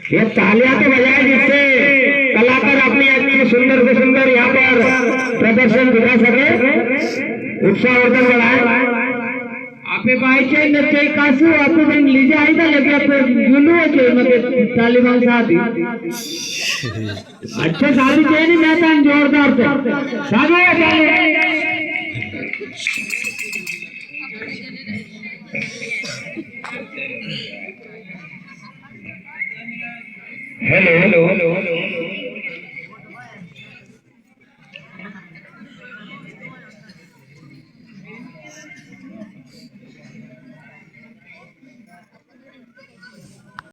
ये तालियां तो बजाए जिससे कलाकार अपनी अच्छी सुंदर से सुंदर यहाँ पर प्रदर्शन दिखा सके, उत्साहवर्धन बढ़ाए। आपे पाहिजे नृत्य कासू आपे पण लीजे आई था लेके आपे जुलू है मतलब तालिबान साथी अच्छे साथी चाहिए नहीं मैं तो जोरदार से साधु हेलो हेलो हेलो